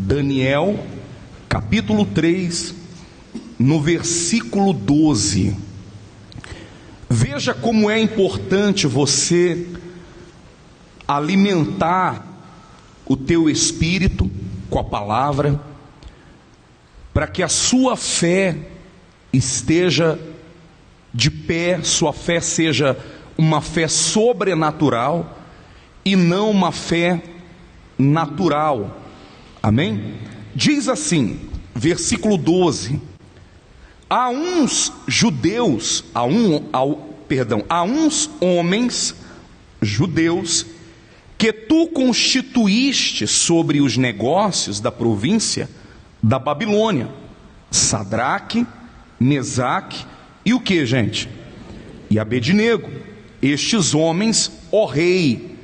Daniel, capítulo 3, no versículo 12. Veja como é importante você alimentar o teu espírito com a palavra, para que a sua fé esteja de pé, sua fé seja uma fé sobrenatural e não uma fé natural. Amém? Diz assim, versículo 12: há uns judeus, há uns homens judeus que tu constituíste sobre os negócios da província da Babilônia, Sadraque, Mesaque e o que, gente? E Abednego. Estes homens, ó rei,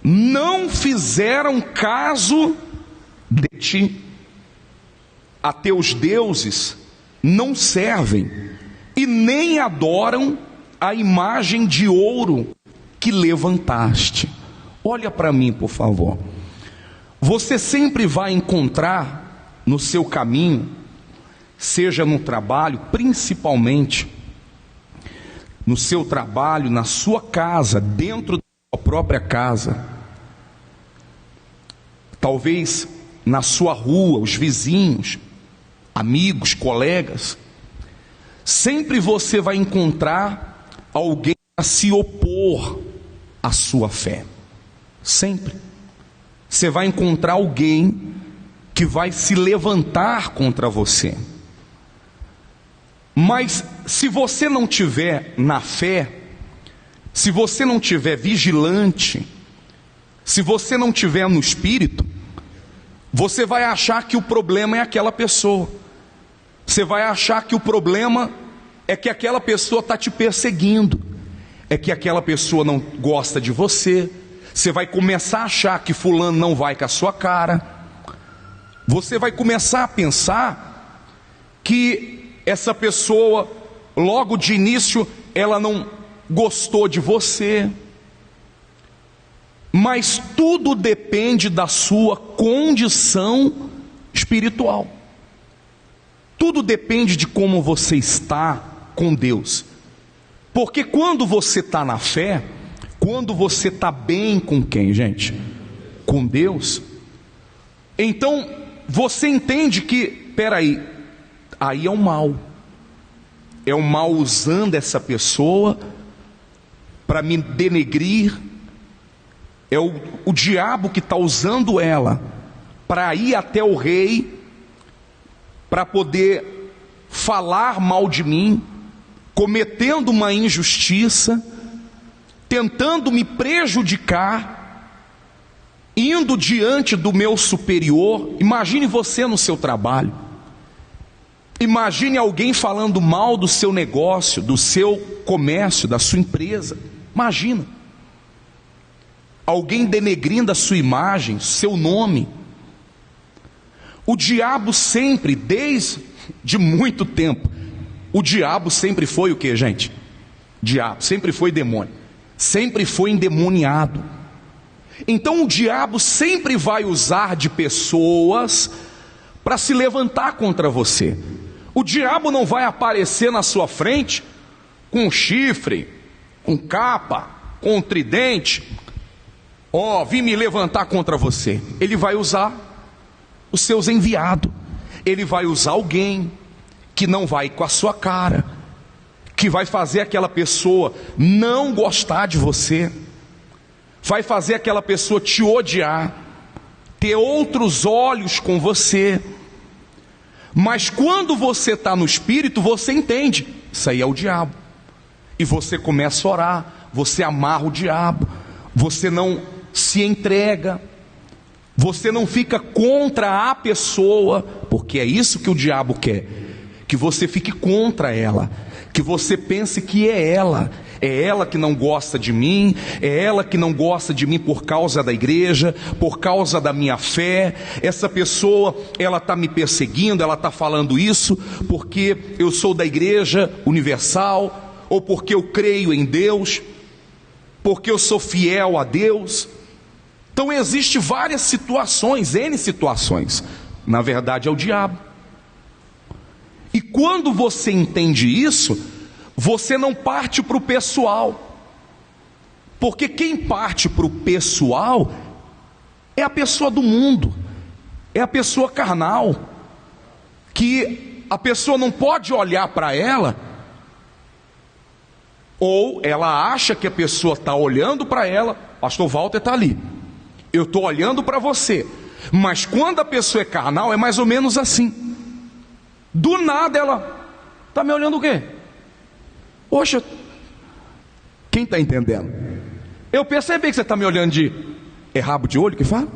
não fizeram caso de ti. A teus deuses não servem e nem adoram a imagem de ouro que levantaste. Olha para mim, por favor. Você sempre vai encontrar no seu caminho, seja no trabalho, principalmente no seu trabalho, na sua casa, dentro da sua própria casa, talvez na sua rua, os vizinhos, amigos, colegas, sempre você vai encontrar alguém a se opor à sua fé. Sempre. Você vai encontrar alguém que vai se levantar contra você. Mas se você não tiver na fé, se você não tiver vigilante, se você não tiver no espírito, você vai achar que o problema é aquela pessoa. Você vai achar que o problema é que aquela pessoa está te perseguindo, é que aquela pessoa não gosta de você. Você vai começar a achar que fulano não vai com a sua cara. Você vai começar a pensar que essa pessoa, logo de início, ela não gostou de você. Mas tudo depende da sua condição espiritual. Tudo depende de como você está com Deus. Porque quando você está na fé, quando você está bem com quem, gente? Com Deus. Então, você entende que, peraí, aí é o mal. É o mal usando essa pessoa para me denegrir. É o diabo que está usando ela para ir até o rei, para poder falar mal de mim, cometendo uma injustiça, tentando me prejudicar, indo diante do meu superior. Imagine você no seu trabalho, imagine alguém falando mal do seu negócio, do seu comércio, da sua empresa. Imagina alguém denegrindo a sua imagem, seu nome. O diabo sempre, desde muito tempo, o diabo sempre foi o que, gente? Diabo, sempre foi demônio, sempre foi endemoniado. Então o diabo sempre vai usar de pessoas para se levantar contra você. O diabo não vai aparecer na sua frente com chifre, com capa, com tridente. Vim me levantar contra você. Ele vai usar os seus enviados. Ele vai usar alguém que não vai com a sua cara, que vai fazer aquela pessoa não gostar de você, vai fazer aquela pessoa te odiar, ter outros olhos com você. Mas quando você está no espírito, você entende, isso aí é o diabo. E você começa a orar, você amarra o diabo, você não se entrega, você não fica contra a pessoa, porque é isso que o diabo quer, que você fique contra ela, que você pense que é ela que não gosta de mim, é ela que não gosta de mim por causa da igreja, por causa da minha fé. Essa pessoa, ela está me perseguindo, ela está falando isso porque eu sou da igreja universal, ou porque eu creio em Deus, porque eu sou fiel a Deus. Então existem várias situações, N situações, Na verdade é o diabo. E quando você entende isso, você não parte para o pessoal. Porque quem parte para o pessoal é a pessoa do mundo, é a pessoa carnal, que a pessoa não pode olhar para ela, ou ela acha que a pessoa está olhando para ela. Pastor Walter está ali, eu estou olhando para você. Mas quando a pessoa é carnal, é mais ou menos assim. Do nada ela está me olhando o quê? Poxa, quem está entendendo? Eu percebi que você está me olhando de... É rabo de olho que fala?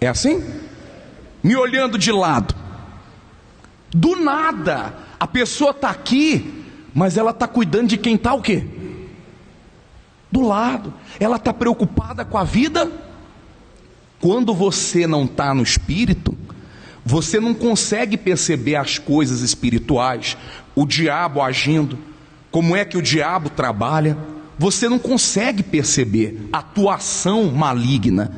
É assim? Me olhando de lado. Do nada, a pessoa está aqui, mas ela está cuidando de quem está o quê? Do lado. Ela está preocupada com a vida. Quando você não está no espírito, você não consegue perceber as coisas espirituais, o diabo agindo, como é que o diabo trabalha. Você não consegue perceber a atuação maligna.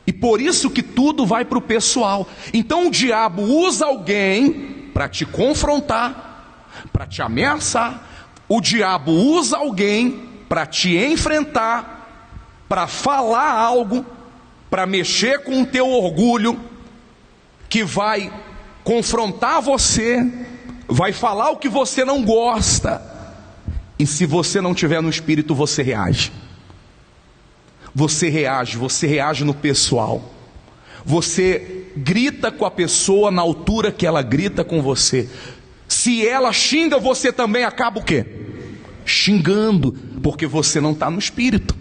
E por isso que tudo vai para o pessoal. Então o diabo usa alguém para te confrontar, para te ameaçar. O diabo usa alguém para te enfrentar, para falar algo, para mexer com o teu orgulho, que vai confrontar você, vai falar o que você não gosta. E se você não estiver no espírito, você reage. Você reage no pessoal. Você grita com a pessoa na altura que ela grita com você. Se ela xinga, você também acaba o quê? Xingando, porque você não está no espírito.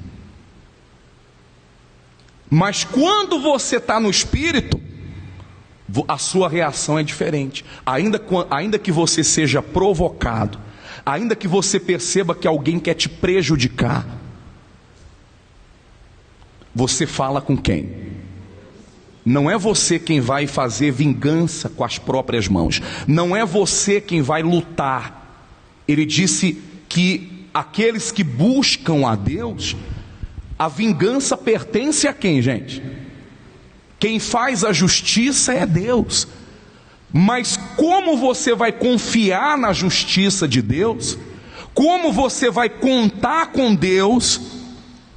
Mas quando você está no espírito, a sua reação é diferente. Ainda que você seja provocado, ainda que você perceba que alguém quer te prejudicar, você fala com quem? Não é você quem vai fazer vingança com as próprias mãos. Não é você quem vai lutar. Ele disse que aqueles que buscam a Deus, a vingança pertence a quem, gente? Quem faz a justiça é Deus. Mas como você vai confiar na justiça de Deus? Como você vai contar com Deus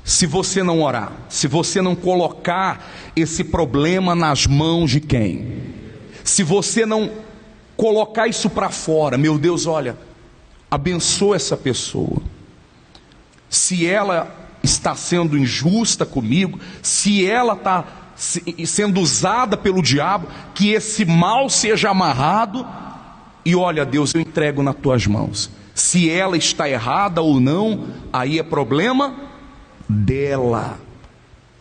se você não orar? Se você não colocar esse problema nas mãos de quem? Se você não colocar isso para fora, meu Deus, olha, abençoa essa pessoa. Se ela está sendo injusta comigo, se ela está sendo usada pelo diabo, que esse mal seja amarrado. E olha, Deus, eu entrego nas tuas mãos. Se ela está errada ou não, aí é problema dela.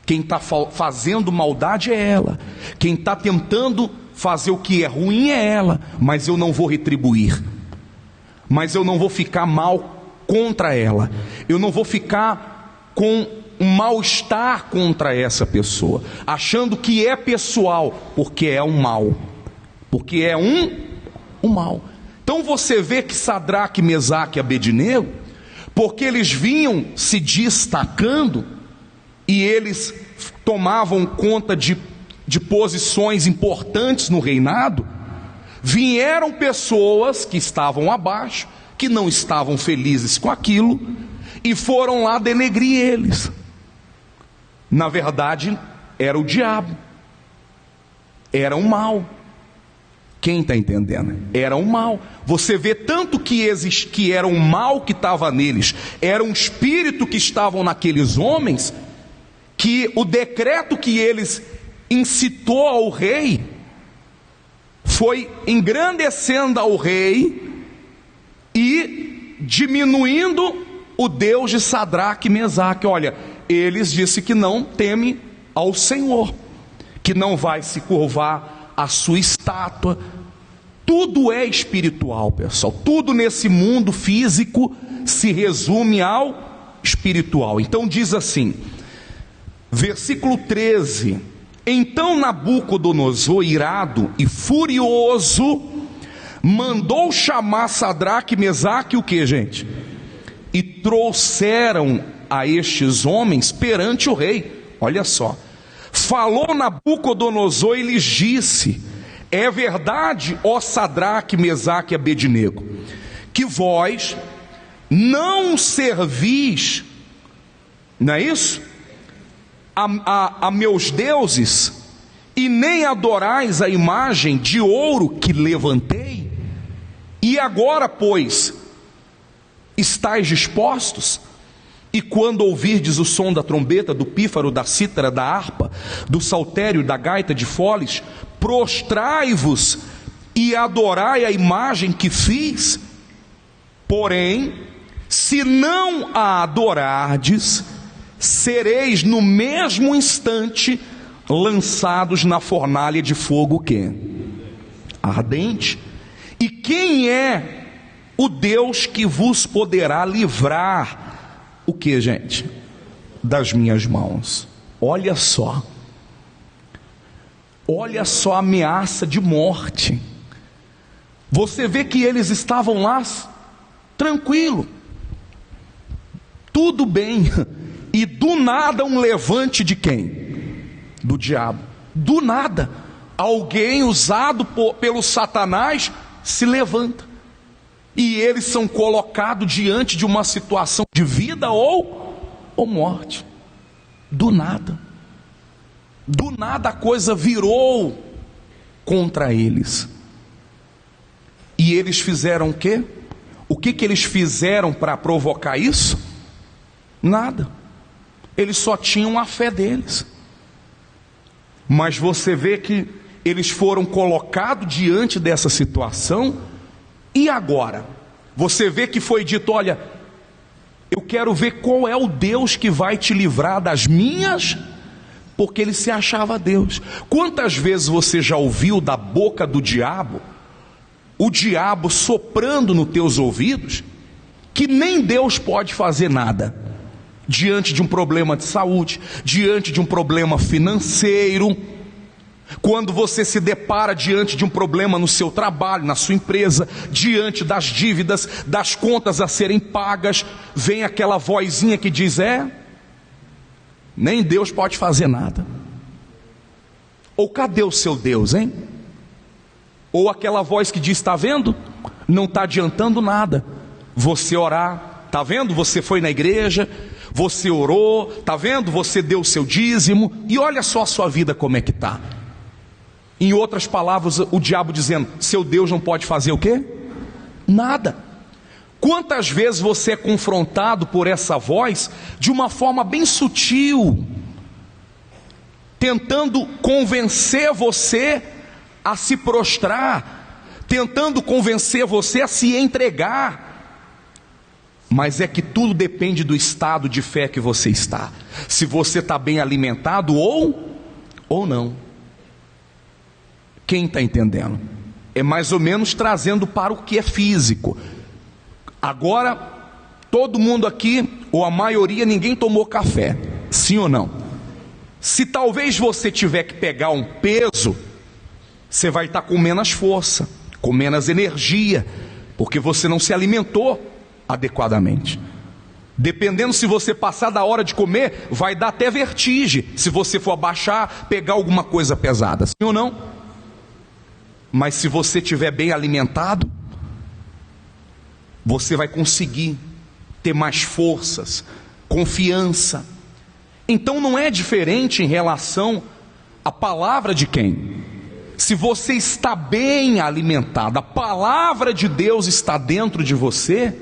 Quem está fazendo maldade é ela. Quem está tentando fazer o que é ruim é ela. Mas eu não vou retribuir. Mas eu não vou ficar mal contra ela. Eu não vou ficar com um mal-estar contra essa pessoa, achando que é pessoal, porque é um mal. Porque é um mal. Então você vê que Sadraque, Mesaque e Abednego, porque eles vinham se destacando, e eles tomavam conta de posições importantes no reinado, vieram pessoas que estavam abaixo, que não estavam felizes com aquilo, e foram lá denegrir eles. Na verdade, era o diabo, era um mal. Quem está entendendo? Era um mal. Você vê tanto que era um mal que estava neles, era um espírito que estavam naqueles homens, que o decreto que eles incitou ao rei foi engrandecendo ao rei e diminuindo o Deus de Sadraque e Mesaque. Olha, eles disse que não teme ao Senhor, que não vai se curvar à sua estátua. Tudo é espiritual, pessoal. Tudo nesse mundo físico se resume ao espiritual. Então diz assim, versículo 13: então Nabucodonosor, irado e furioso, mandou chamar Sadraque, Mesaque, o que, gente? E trouxeram a estes homens perante o rei. Olha só, falou Nabucodonosor e lhes disse: é verdade, ó Sadraque, Mesaque e Abednego, que vós não servis, não é isso? A meus deuses, e nem adorais a imagem de ouro que levantei. E agora, pois, estáis dispostos? E quando ouvirdes o som da trombeta, do pífaro, da cítara, da harpa, do saltério, da gaita de foles, prostrai-vos e adorai a imagem que fiz. Porém, se não a adorardes, sereis no mesmo instante lançados na fornalha de fogo que ardente. E quem é o Deus que vos poderá livrar, o que, gente? Das minhas mãos. Olha só a ameaça de morte. Você vê que eles estavam lá tranquilo, tudo bem, e do nada um levante de quem? Do diabo. Do nada, alguém usado pelo Satanás se levanta, e eles são colocados diante de uma situação de vida ou morte. Do nada a coisa virou contra eles. E eles fizeram o quê? O que eles fizeram para provocar isso? Nada. Eles só tinham a fé deles. Mas você vê que eles foram colocados diante dessa situação. E agora? Você vê que foi dito: olha, eu quero ver qual é o Deus que vai te livrar das minhas, porque ele se achava Deus. Quantas vezes você já ouviu da boca do diabo, o diabo soprando nos teus ouvidos, que nem Deus pode fazer nada, diante de um problema de saúde, diante de um problema financeiro, quando você se depara diante de um problema no seu trabalho, na sua empresa, diante das dívidas, das contas a serem pagas, vem aquela vozinha que diz: nem Deus pode fazer nada. Ou cadê o seu Deus, hein? Ou aquela voz que diz: está vendo? Não está adiantando nada você orar. Está vendo? Você foi na igreja, você orou, está vendo? Você deu o seu dízimo, e olha só a sua vida como é que está. Em outras palavras, o diabo dizendo: seu Deus não pode fazer o quê? Nada. Quantas vezes você é confrontado por essa voz de uma forma bem sutil, tentando convencer você a se prostrar, tentando convencer você a se entregar. Mas é que tudo depende do estado de fé que você está, se você está bem alimentado ou não. Quem está entendendo? É mais ou menos trazendo para o que é físico. Agora, todo mundo aqui, ou a maioria, ninguém tomou café, sim ou não? Se talvez você tiver que pegar um peso, você vai estar com menos força, com menos energia, porque você não se alimentou adequadamente. Dependendo, se você passar da hora de comer, vai dar até vertigem, se você for abaixar, pegar alguma coisa pesada, sim ou não? Mas se você estiver bem alimentado, você vai conseguir ter mais forças, confiança. Então não é diferente em relação à palavra de quem? Se você está bem alimentado, a palavra de Deus está dentro de você,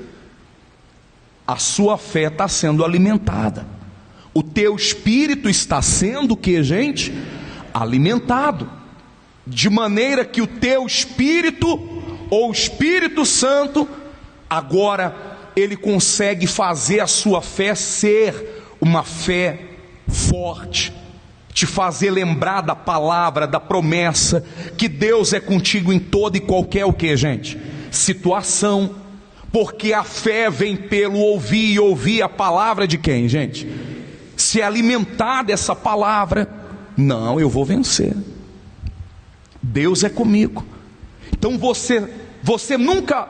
a sua fé está sendo alimentada. O teu espírito está sendo o que, gente? Alimentado. De maneira que o teu espírito, ou o Espírito Santo, agora ele consegue fazer a sua fé ser uma fé forte, te fazer lembrar da palavra, da promessa, que Deus é contigo em toda e qualquer o que, gente? Situação, porque a fé vem pelo ouvir, e ouvir a palavra de quem, gente? Se alimentar dessa palavra. Não, eu vou vencer, Deus é comigo. Então você nunca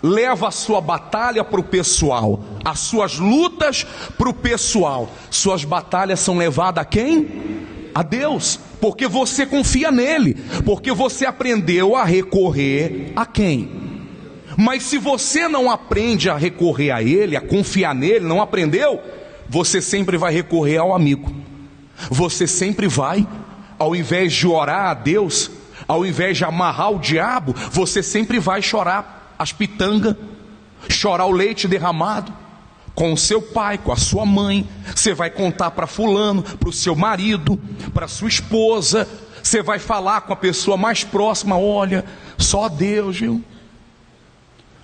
leva a sua batalha para o pessoal, as suas lutas para o pessoal. Suas batalhas são levadas a quem? A Deus, porque você confia nele, porque você aprendeu a recorrer a quem? Mas se você não aprende a recorrer a ele, a confiar nele, não aprendeu, você sempre vai recorrer ao amigo. Você sempre vai, ao invés de orar a Deus, ao invés de amarrar o diabo, você sempre vai chorar as pitangas, chorar o leite derramado com o seu pai, com a sua mãe. Você vai contar para fulano, para o seu marido, para sua esposa. Você vai falar com a pessoa mais próxima: olha, só Deus, viu?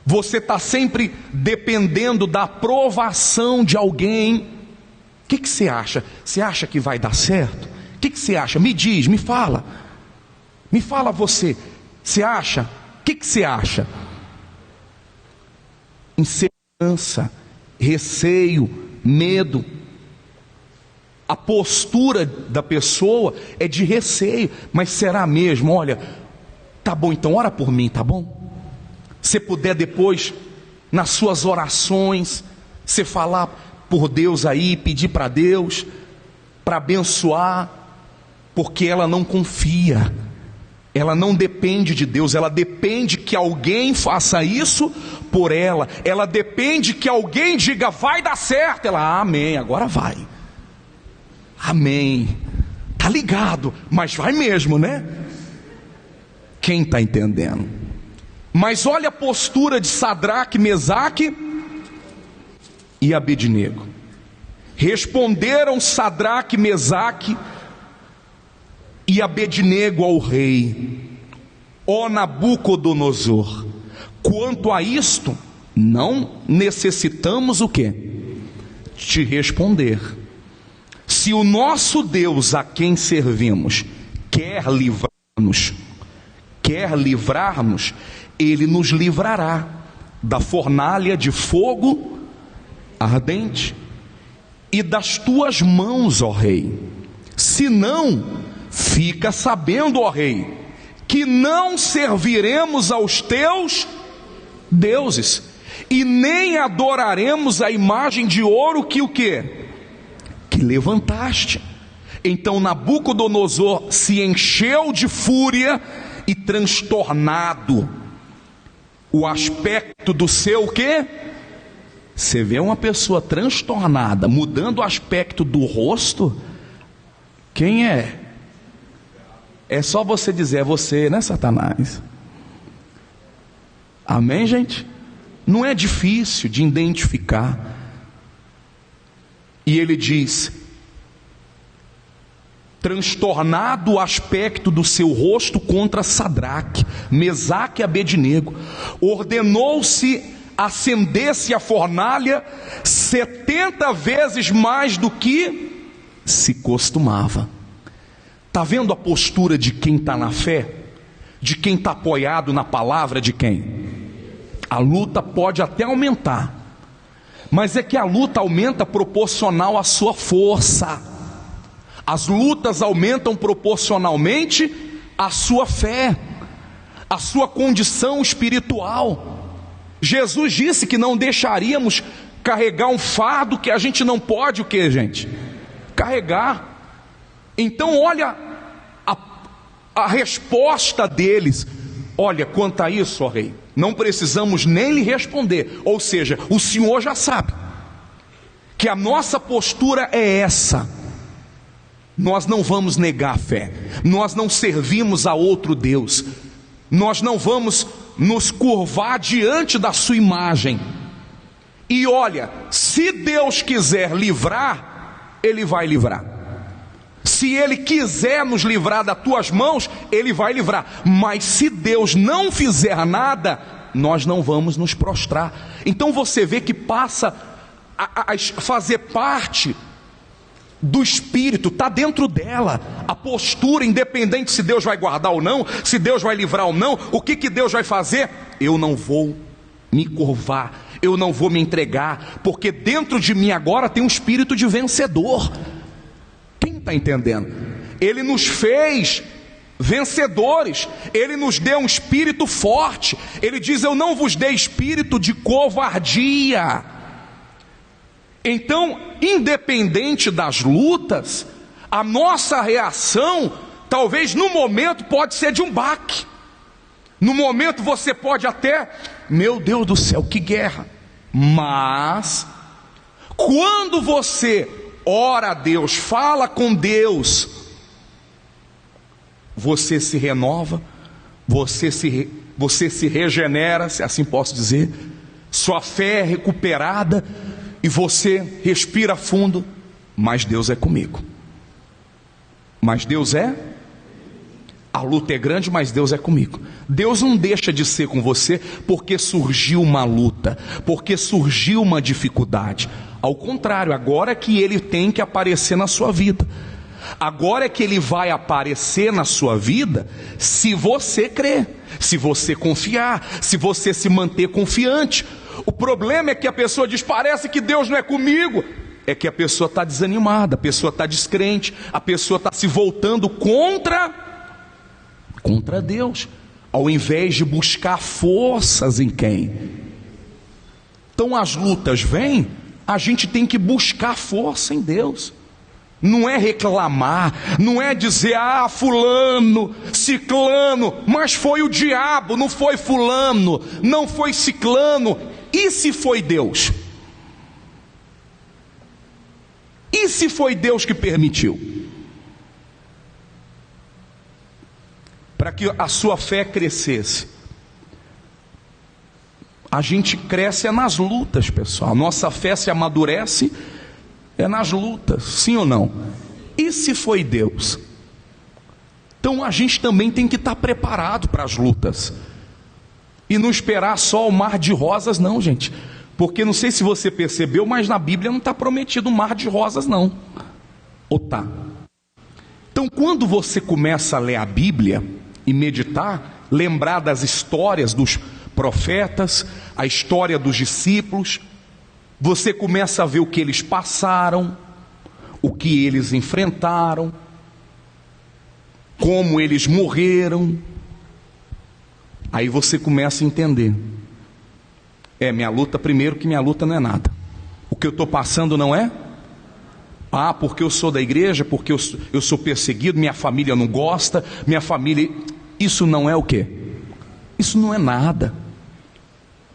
Você está sempre dependendo da aprovação de alguém. O que você acha? Você acha que vai dar certo? O que você acha? Me diz, me fala. Me fala você. Você acha? O que você acha? Insegurança, receio, medo. A postura da pessoa é de receio. Mas será mesmo? Olha, tá bom, então ora por mim, tá bom? Se puder depois, nas suas orações, você falar por Deus aí, pedir para Deus, para abençoar, porque ela não confia, ela não depende de Deus, ela depende que alguém faça isso por ela, ela depende que alguém diga vai dar certo, ela amém, agora vai, amém, tá ligado, mas vai mesmo, né? Quem está entendendo? Mas olha a postura de Sadraque, Mesaque e Abednego. Responderam Sadraque, Mesaque e Abednego ao rei: ó Nabucodonosor, quanto a isto, não necessitamos o quê? Te responder. Se o nosso Deus a quem servimos quer livrar-nos, Ele nos livrará da fornalha de fogo ardente e das tuas mãos, ó rei. Se não, fica sabendo, ó rei, que não serviremos aos teus deuses e nem adoraremos a imagem de ouro que o quê? Que levantaste. Então Nabucodonosor se encheu de fúria e transtornado, o aspecto do seu quê? Você vê uma pessoa transtornada, mudando o aspecto do rosto, quem é? É só você dizer, é você, né, Satanás? Amém, gente? Não é difícil de identificar. E ele diz: transtornado o aspecto do seu rosto contra Sadraque, Mesaque e Abednego, ordenou-se acendesse a fornalha 70 vezes mais do que se costumava. Está vendo a postura de quem está na fé? De quem está apoiado na palavra de quem? A luta pode até aumentar, mas é que a luta aumenta proporcional à sua força. As lutas aumentam proporcionalmente à sua fé, à sua condição espiritual. Jesus disse que não deixaríamos carregar um fardo que a gente não pode, o que, gente? Carregar. Então olha a resposta deles: olha, quanto a isso, ó rei, não precisamos nem lhe responder. Ou seja, o Senhor já sabe que a nossa postura é essa. Nós não vamos negar a fé, nós não servimos a outro Deus, nós não vamos nos curvar diante da sua imagem. E olha, se Deus quiser livrar, Ele vai livrar. Se Ele quiser nos livrar das tuas mãos, Ele vai livrar. Mas se Deus não fizer nada, nós não vamos nos prostrar. Então você vê que passa a fazer parte do Espírito, está dentro dela, a postura, independente se Deus vai guardar ou não, se Deus vai livrar ou não, o que Deus vai fazer? Eu não vou me curvar, eu não vou me entregar, porque dentro de mim agora tem um espírito de vencedor. Quem está entendendo? Ele nos fez vencedores, Ele nos deu um espírito forte. Ele diz: eu não vos dei espírito de covardia. Então, independente das lutas, A nossa reação, talvez no momento, pode ser de um baque. No momento você pode até, meu Deus do céu, que guerra. Mas, quando você ora a Deus, fala com Deus, você se renova, você se regenera, se assim posso dizer, sua fé é recuperada e você respira fundo. Mas Deus é comigo. Mas Deus é? A luta é grande, mas Deus é comigo. Deus não deixa de ser com você porque surgiu uma luta, porque surgiu uma dificuldade. Ao contrário, agora é que Ele tem que aparecer na sua vida. Agora é que Ele vai aparecer na sua vida se você crer, se você confiar, se você se manter confiante. O problema é que a pessoa diz, parece que Deus não é comigo. É que a pessoa está desanimada, a pessoa está descrente, a pessoa está se voltando contra Deus, ao invés de buscar forças em quem? Então as lutas vêm, a gente tem que buscar força em Deus. Não é reclamar, não é dizer, fulano, ciclano, mas foi o diabo, não foi fulano, não foi ciclano. E se foi Deus? E se foi Deus que permitiu? Para que a sua fé crescesse. A gente cresce nas lutas, pessoal. Nossa fé se amadurece nas lutas, sim ou não? E se foi Deus? Então a gente também tem que estar preparado para as lutas. E não esperar só o mar de rosas não, gente. Porque não sei se você percebeu, mas na Bíblia não está prometido um mar de rosas não. Ou tá? Então quando você começa a ler a Bíblia e meditar, lembrar das histórias dos profetas, a história dos discípulos, você começa a ver o que eles passaram, o que eles enfrentaram, como eles morreram. Aí você começa a entender. Minha luta, primeiro que minha luta não é nada. O que eu estou passando não é? Porque eu sou da igreja, porque eu sou perseguido, minha família não gosta, minha família... Isso não é o quê? Isso não é nada.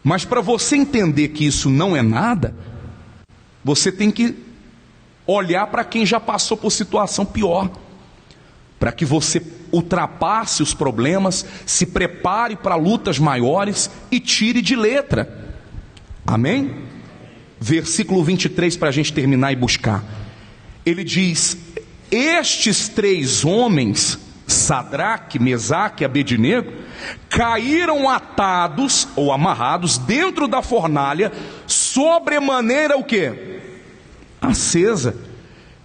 Mas para você entender que isso não é nada, você tem que olhar para quem já passou por situação pior, para que você ultrapasse os problemas, se prepare para lutas maiores e tire de letra. Amém? Versículo 23 para a gente terminar e buscar. Ele diz, estes 3 homens, Sadraque, Mesaque e Abednego, caíram atados ou amarrados dentro da fornalha, sobremaneira o quê? Acesa.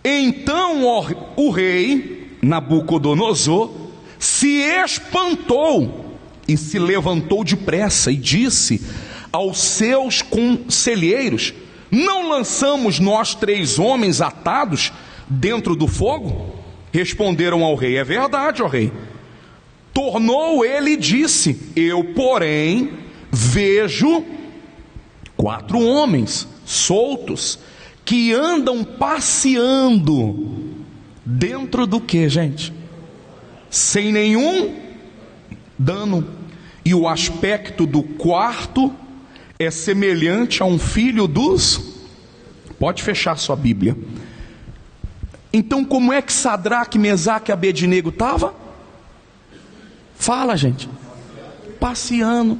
Então o rei Nabucodonosor se espantou e se levantou depressa e disse aos seus conselheiros, não lançamos nós 3 homens atados dentro do fogo? Responderam ao rei, é verdade, ó rei. Tornou ele e disse, eu porém vejo 4 homens soltos que andam passeando dentro do que, gente? Sem nenhum dano. E o aspecto do quarto é semelhante a um filho dos... Pode fechar sua Bíblia. Então como é que Sadraque, Mesaque e Abednego estava? Fala, gente. Passeando,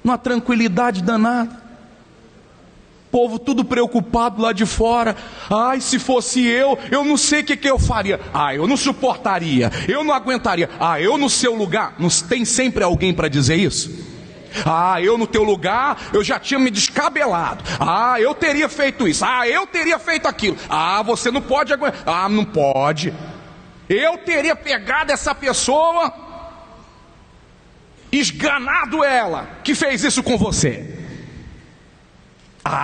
numa tranquilidade danada. Povo tudo preocupado lá de fora. Se fosse eu não sei o que eu faria. Eu não suportaria, eu não aguentaria. Eu no seu lugar. Não tem sempre alguém para dizer isso? Eu no teu lugar, eu já tinha me descabelado. Eu teria feito isso. Eu teria feito aquilo. Você não pode aguentar. Não pode. Eu teria pegado essa pessoa, esganado ela, que fez isso com você.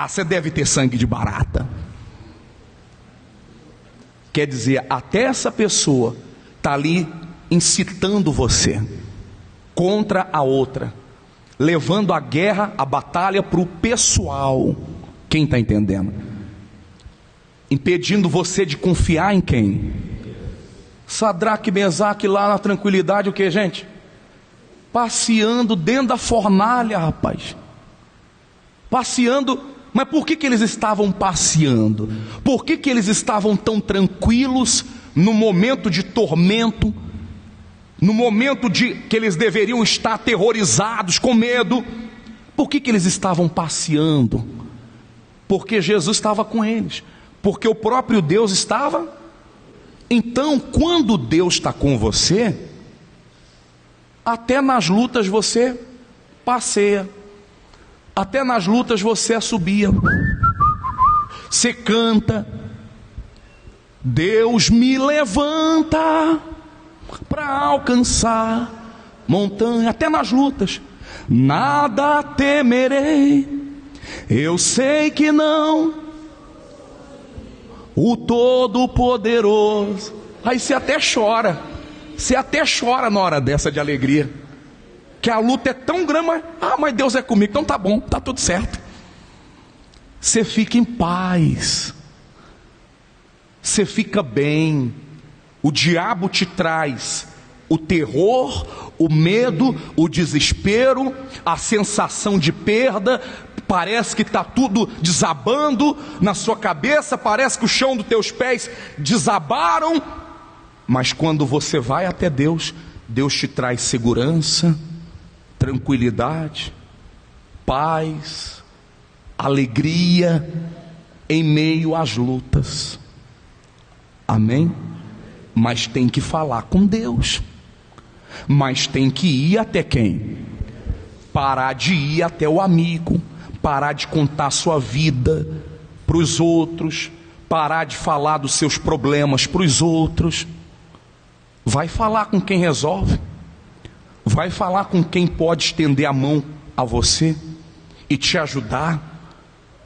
Você deve ter sangue de barata. Quer dizer, até essa pessoa está ali incitando você contra a outra, levando a guerra, a batalha para o pessoal. Quem está entendendo? impedindo você de confiar em quem? Sadraque e Mesaque lá na tranquilidade, o que, gente? Passeando dentro da fornalha, rapaz. Passeando. Mas por que eles estavam passeando? Por que eles estavam tão tranquilos no momento de tormento? No momento de que eles deveriam estar aterrorizados, com medo? Por que eles estavam passeando? Porque Jesus estava com eles. Porque o próprio Deus estava. Então, quando Deus está com você, até nas lutas você passeia, até nas lutas você assobia, você canta: Deus me levanta para alcançar montanha. Até nas lutas: nada temerei, eu sei que não, o Todo-Poderoso. Aí você até chora, na hora dessa de alegria, que a luta é tão grande, mas Deus é comigo, então tá bom, tá tudo certo. Você fica em paz, você fica bem. O diabo te traz o terror, o medo, o desespero, a sensação de perda. Parece que está tudo desabando na sua cabeça, parece que o chão dos teus pés desabaram. Mas quando você vai até Deus, Deus te traz segurança, tranquilidade, paz, alegria em meio às lutas. Amém? Mas tem que falar com Deus. Mas tem que ir até quem? Parar de ir até o amigo, parar de contar sua vida para os outros, parar de falar dos seus problemas para os outros. Vai falar com quem resolve, vai falar com quem pode estender a mão a você e te ajudar.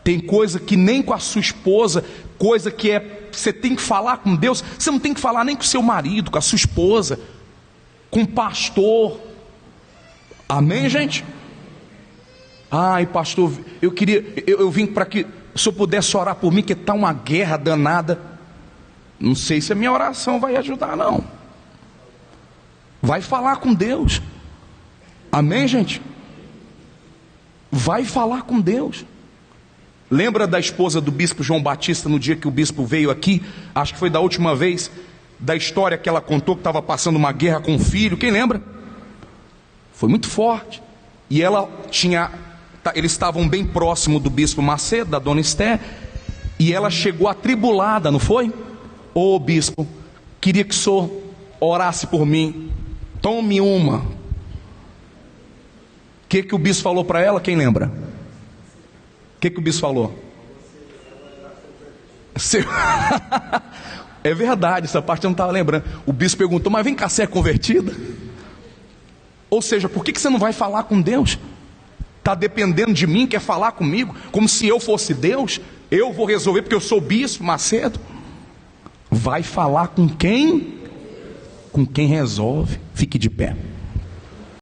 Tem coisa que nem com a sua esposa, coisa que você tem que falar com Deus, você não tem que falar nem com o seu marido, com a sua esposa, com o pastor. Amém, gente? Ai, pastor, eu vim para que o senhor pudesse orar por mim, que está uma guerra danada. Não sei se a minha oração vai ajudar, não. Vai falar com Deus. Amém, gente? Vai falar com Deus. Lembra da esposa do bispo João Batista, no dia que o bispo veio aqui? Acho que foi da última vez, da história que ela contou, que estava passando uma guerra com o filho. Quem lembra? Foi muito forte. E eles estavam bem próximo do bispo Macedo, da dona Esté, e ela chegou atribulada, não foi? Ô bispo, queria que o senhor orasse por mim, tome uma. O que o bispo falou para ela? Quem lembra? O que o bispo falou? É verdade, essa parte eu não estava lembrando. O bispo perguntou: mas vem cá, você é convertida? Ou seja, por que você não vai falar com Deus? Está dependendo de mim, quer falar comigo, como se eu fosse Deus? Eu vou resolver porque eu sou bispo Macedo? Vai falar com quem? Com quem resolve. Fique de pé.